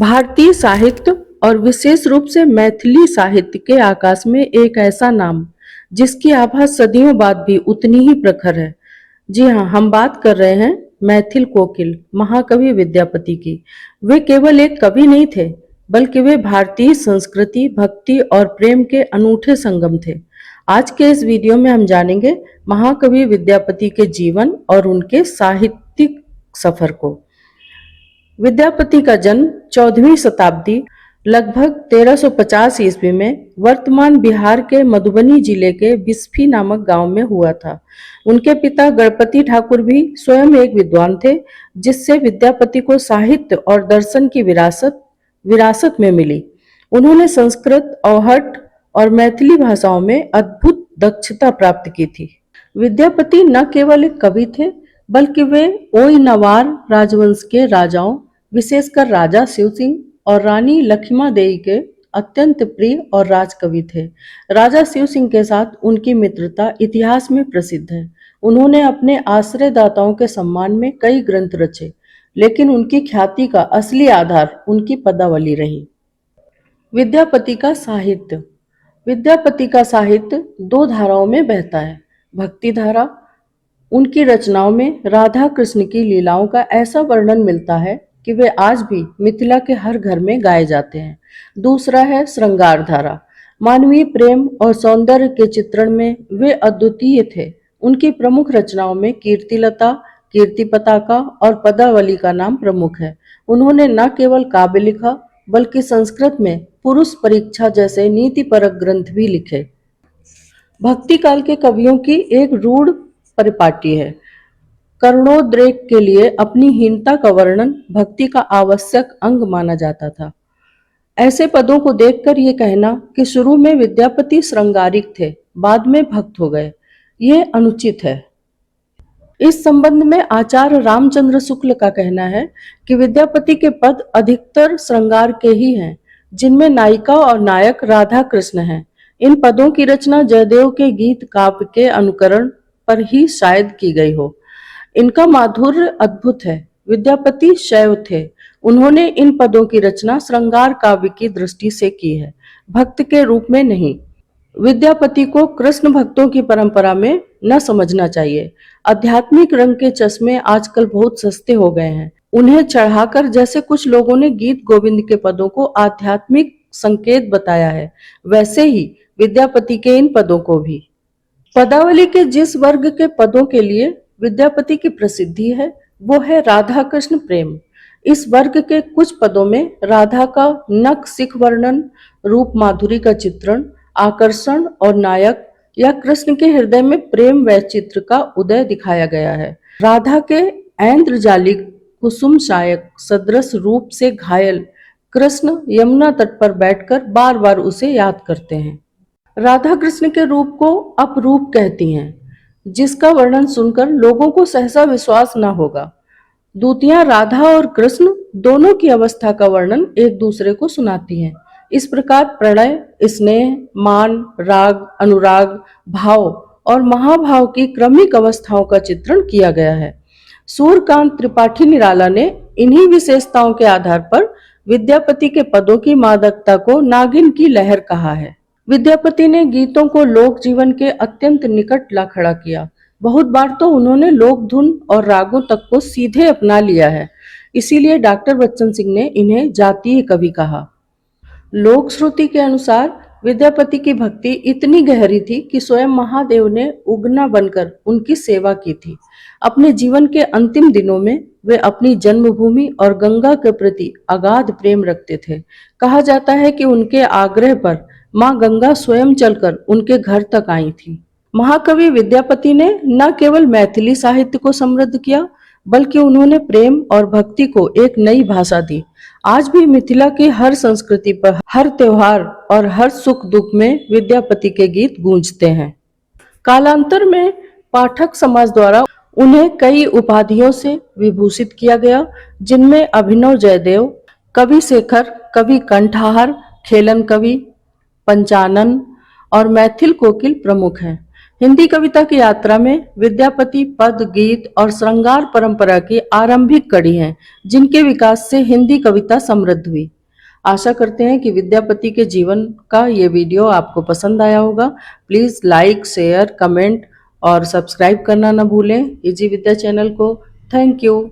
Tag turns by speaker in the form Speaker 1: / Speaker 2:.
Speaker 1: भारतीय साहित्य और विशेष रूप से मैथिली साहित्य के आकाश में एक ऐसा नाम जिसकी आभा सदियों बाद भी उतनी ही प्रखर है। जी हाँ, हम बात कर रहे हैं मैथिल कोकिल महाकवि विद्यापति की। वे केवल एक कवि नहीं थे, बल्कि वे भारतीय संस्कृति, भक्ति और प्रेम के अनूठे संगम थे। आज के इस वीडियो में हम जानेंगे महाकवि विद्यापति के जीवन और उनके साहित्यिक सफर को। विद्यापति का जन्म 14वीं शताब्दी लगभग 1350 ईस्वी में वर्तमान बिहार के मधुबनी जिले के बिस्फी नामक गांव में हुआ था। उनके पिता गणपति ठाकुर भी स्वयं एक विद्वान थे, जिससे विद्यापति को साहित्य और दर्शन की विरासत में मिली। उन्होंने संस्कृत, अवहट्ट और मैथिली भाषाओं में अद्भुत दक्षता प्राप्त की थी। विद्यापति न केवल एक कवि थे, बल्कि वे ओयनवार राजवंश के राजाओं, विशेषकर राजा शिव सिंह और रानी लक्ष्मादेवी के अत्यंत प्रिय और राजकवि थे। राजा शिव सिंह के साथ उनकी मित्रता इतिहास में प्रसिद्ध है। उन्होंने अपने आश्रयदाताओं के सम्मान में कई ग्रंथ रचे, लेकिन उनकी ख्याति का असली आधार उनकी पदावली रही। विद्यापति का साहित्य। विद्यापति का साहित्य दो धाराओं में बहता है। भक्ति धारा, उनकी रचनाओं में राधा कृष्ण की लीलाओं का ऐसा वर्णन मिलता है कि वे आज भी मिथिला के हर घर में गाए जाते हैं। दूसरा है श्रृंगार धारा। मानवीय प्रेम और सौंदर्य के चित्रण में वे अद्वितीय थे। उनकी प्रमुख रचनाओं में कीर्तिलता, कीर्ति पताका और पदावली का नाम प्रमुख है। उन्होंने न केवल काव्य लिखा, बल्कि संस्कृत में पुरुष परीक्षा जैसे नीतिपरक ग्रंथ भी लिखे। भक्ति काल के कवियों की एक रूढ़ परिपाटी है। करुणोद्रेक के लिए अपनी हीनता का वर्णन भक्ति का आवश्यक अंग माना जाता था। ऐसे पदों को देखकर ये कहना कि शुरू में विद्यापति श्रृंगारिक थे, बाद में भक्त हो गए, ये अनुचित है। इस संबंध में आचार्य रामचंद्र शुक्ल का कहना है कि विद्यापति के पद अधिकतर श्रृंगार के ही हैं, जिनमें नायिका और नायक राधा कृष्ण हैं। इन पदों की रचना जयदेव के गीत काव्य के अनुकरण पर ही शायद की गई हो। इनका माधुर्य अद्भुत है। विद्यापति शैव थे। उन्होंने इन पदों की रचना श्रृंगार काव्य की दृष्टि से की है, भक्त के रूप में नहीं। विद्यापति को कृष्ण भक्तों की परंपरा में न समझना चाहिए। आध्यात्मिक रंग के चश्मे आजकल बहुत सस्ते हो गए हैं। उन्हें चढ़ाकर जैसे कुछ लोगों ने गीत गोविंद के पदों को आध्यात्मिक संकेत बताया है, वैसे ही विद्यापति के इन पदों को भी। पदावली के जिस वर्ग के पदों के लिए विद्यापति की प्रसिद्धि है, वो है राधा कृष्ण प्रेम। इस वर्ग के कुछ पदों में राधा का नख सिख वर्णन, रूप माधुरी का चित्रण, आकर्षण और नायक या कृष्ण के हृदय में प्रेम वैचित्र का उदय दिखाया गया है। राधा के ऐन्द्रजालिक कुसुम शायक सदृश रूप से घायल कृष्ण यमुना तट पर बैठकर बार बार उसे याद करते हैं। राधा कृष्ण के रूप को अपरूप कहती हैं, जिसका वर्णन सुनकर लोगों को सहसा विश्वास न होगा। दूतियां राधा और कृष्ण दोनों की अवस्था का वर्णन एक दूसरे को सुनाती हैं। इस प्रकार प्रणय, स्नेह, मान, राग, अनुराग, भाव और महाभाव की क्रमिक अवस्थाओं का चित्रण किया गया है। सूर्यकांत त्रिपाठी निराला ने इन्हीं विशेषताओं के आधार पर विद्यापति के पदों की मादकता को नागिन की लहर कहा है। विद्यापति ने गीतों को लोक जीवन के अत्यंत निकट ला खड़ा किया। बहुत बार तो उन्होंने लोक धुन और रागों तक को सीधे अपना लिया है। इसीलिए डॉक्टर बच्चन सिंह ने इन्हें जातीय कवि कहा। लोक श्रुति के अनुसार विद्यापति की भक्ति इतनी गहरी थी कि स्वयं महादेव ने उगना बनकर उनकी सेवा की थी। अपने जीवन के अंतिम दिनों में वे अपनी जन्मभूमि और गंगा के प्रति अगाध प्रेम रखते थे। कहा जाता है कि उनके आग्रह पर मां गंगा स्वयं चलकर उनके घर तक आई थी। महाकवि विद्यापति ने न केवल मैथिली साहित्य को समृद्ध किया, बल्कि उन्होंने प्रेम और भक्ति को एक नई भाषा दी। आज भी मिथिला की हर संस्कृति पर, हर त्योहार और हर सुख दुख में विद्यापति के गीत गूंजते हैं। कालांतर में पाठक समाज द्वारा उन्हें कई उपाधियों से विभूषित किया गया, जिनमें अभिनव जयदेव, कवि शेखर, कवि कंठाहार, खेलन कवि, पंचानन और मैथिल कोकिल प्रमुख हैं। हिंदी कविता की यात्रा में विद्यापति पद, गीत और श्रृंगार परंपरा की आरंभिक कड़ी हैं, जिनके विकास से हिंदी कविता समृद्ध हुई। आशा करते हैं कि विद्यापति के जीवन का ये वीडियो आपको पसंद आया होगा। प्लीज़ लाइक, शेयर, कमेंट और सब्सक्राइब करना ना भूलें इजी विद्या चैनल को। Thank you.